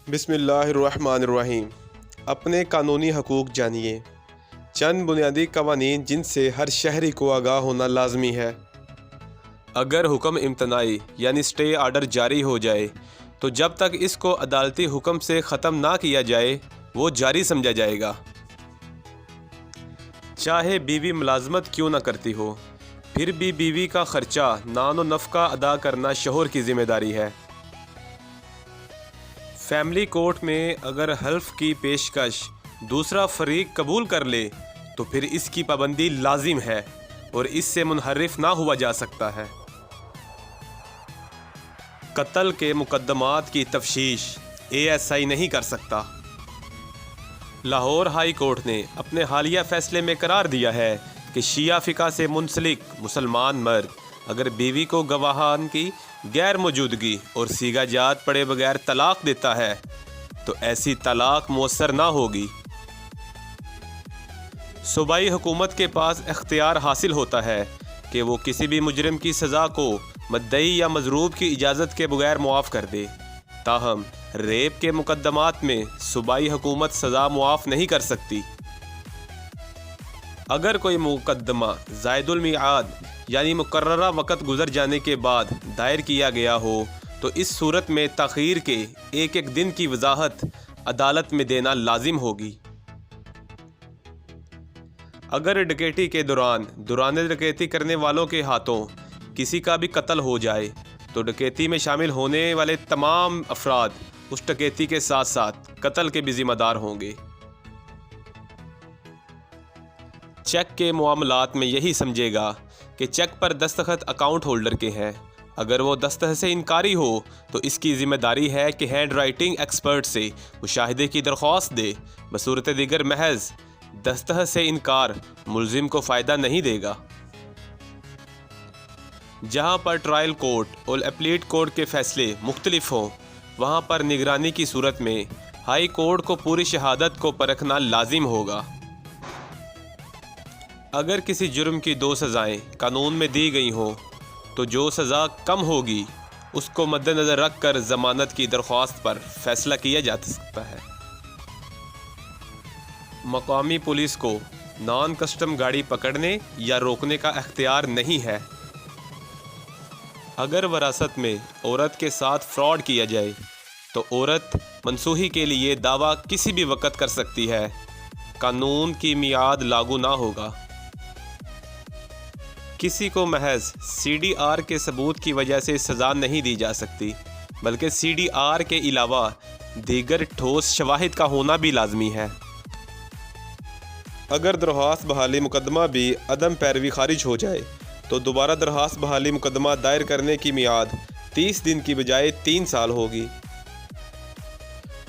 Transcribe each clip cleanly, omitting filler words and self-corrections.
بسم اللہ الرحمن الرحیم۔ اپنے قانونی حقوق جانیے۔ چند بنیادی قوانین جن سے ہر شہری کو آگاہ ہونا لازمی ہے۔ اگر حکم امتناعی یعنی اسٹے آرڈر جاری ہو جائے تو جب تک اس کو عدالتی حکم سے ختم نہ کیا جائے وہ جاری سمجھا جائے گا، چاہے بیوی ملازمت کیوں نہ کرتی ہو، پھر بھی بیوی کا خرچہ نان و نفقہ ادا کرنا شوہر کی ذمہ داری ہے۔ فیملی کورٹ میں اگر حلف کی پیشکش دوسرا فریق قبول کر لے تو پھر اس کی پابندی لازم ہے اور اس سے منحرف نہ ہوا جا سکتا ہے۔ قتل کے مقدمات کی تفتیش ASI نہیں کر سکتا۔ لاہور ہائی کورٹ نے اپنے حالیہ فیصلے میں قرار دیا ہے کہ شیعہ فقہ سے منسلک مسلمان مرد اگر بیوی کو گواہان کی غیر موجودگی اور سیگا جات پڑے بغیر طلاق دیتا ہے تو ایسی طلاق مؤثر نہ ہوگی۔ صوبائی حکومت کے پاس اختیار حاصل ہوتا ہے کہ وہ کسی بھی مجرم کی سزا کو مدعی یا مضروب کی اجازت کے بغیر معاف کر دے، تاہم ریپ کے مقدمات میں صوبائی حکومت سزا معاف نہیں کر سکتی۔ اگر کوئی مقدمہ زائد المیعاد یعنی مقررہ وقت گزر جانے کے بعد دائر کیا گیا ہو تو اس صورت میں تاخیر کے ایک دن کی وضاحت عدالت میں دینا لازم ہوگی۔ اگر ڈکیتی کے دوران ڈکیتی کرنے والوں کے ہاتھوں کسی کا بھی قتل ہو جائے تو ڈکیتی میں شامل ہونے والے تمام افراد اس ڈکیتی کے ساتھ ساتھ قتل کے بھی ذمہ دار ہوں گے۔ چیک کے معاملات میں یہی سمجھے گا کہ چیک پر دستخط اکاؤنٹ ہولڈر کے ہیں۔ اگر وہ دستخط سے انکاری ہو تو اس کی ذمہ داری ہے کہ ہینڈ رائٹنگ ایکسپرٹ سے مشاہدے کی درخواست دے۔ بصورت دیگر محض دستخط سے انکار ملزم کو فائدہ نہیں دے گا۔ جہاں پر ٹرائل کورٹ اور اپیلیٹ کورٹ کے فیصلے مختلف ہوں وہاں پر نگرانی کی صورت میں ہائی کورٹ کو پوری شہادت کو پرکھنا لازم ہوگا۔ اگر کسی جرم کی 2 سزائیں قانون میں دی گئی ہوں تو جو سزا کم ہوگی اس کو مد نظر رکھ کر ضمانت کی درخواست پر فیصلہ کیا جا سکتا ہے۔ مقامی پولیس کو نان کسٹم گاڑی پکڑنے یا روکنے کا اختیار نہیں ہے۔ اگر وراثت میں عورت کے ساتھ فراڈ کیا جائے تو عورت منسوخی کے لیے دعویٰ کسی بھی وقت کر سکتی ہے، قانون کی میعاد لاگو نہ ہوگا۔ کسی کو محض CDR کے ثبوت کی وجہ سے سزا نہیں دی جا سکتی بلکہ CDR کے علاوہ دیگر ٹھوس شواہد کا ہونا بھی لازمی ہے۔ اگر درخواست بحالی مقدمہ بھی عدم پیروی خارج ہو جائے تو دوبارہ درخواست بحالی مقدمہ دائر کرنے کی میعاد 30 دن کی بجائے 3 سال ہوگی۔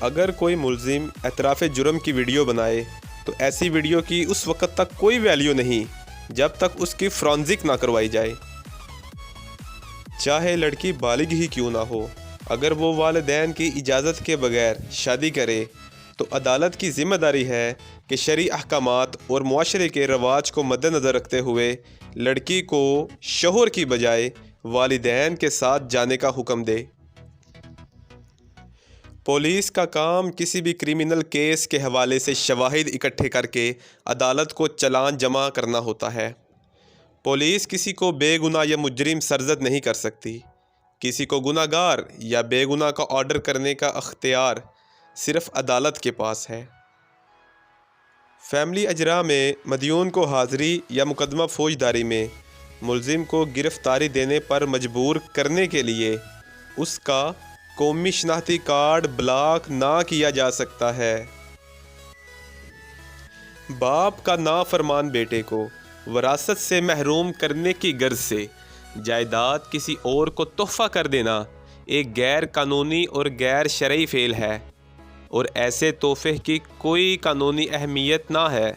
اگر کوئی ملزم اعتراف جرم کی ویڈیو بنائے تو ایسی ویڈیو کی اس وقت تک کوئی ویلیو نہیں جب تک اس کی فرانزک نہ کروائی جائے، چاہے لڑکی بالغ ہی کیوں نہ ہو۔ اگر وہ والدین کی اجازت کے بغیر شادی کرے تو عدالت کی ذمہ داری ہے کہ شرعی احکامات اور معاشرے کے رواج کو مد نظر رکھتے ہوئے لڑکی کو شوہر کی بجائے والدین کے ساتھ جانے کا حکم دے۔ پولیس کا کام کسی بھی کریمنل کیس کے حوالے سے شواہد اکٹھے کر کے عدالت کو چالان جمع کرنا ہوتا ہے۔ پولیس کسی کو بے گناہ یا مجرم سرزد نہیں کر سکتی۔ کسی کو گناہ گار یا بے گناہ کا آرڈر کرنے کا اختیار صرف عدالت کے پاس ہے۔ فیملی اجراء میں مدیون کو حاضری یا مقدمہ فوجداری میں ملزم کو گرفتاری دینے پر مجبور کرنے کے لیے اس کا قومی شناختی کارڈ بلاک نہ کیا جا سکتا ہے۔ باپ کا نافرمان بیٹے کو وراثت سے محروم کرنے کی غرض سے جائیداد کسی اور کو تحفہ کر دینا ایک غیر قانونی اور غیر شرعی فعل ہے اور ایسے تحفے کی کوئی قانونی اہمیت نہ ہے۔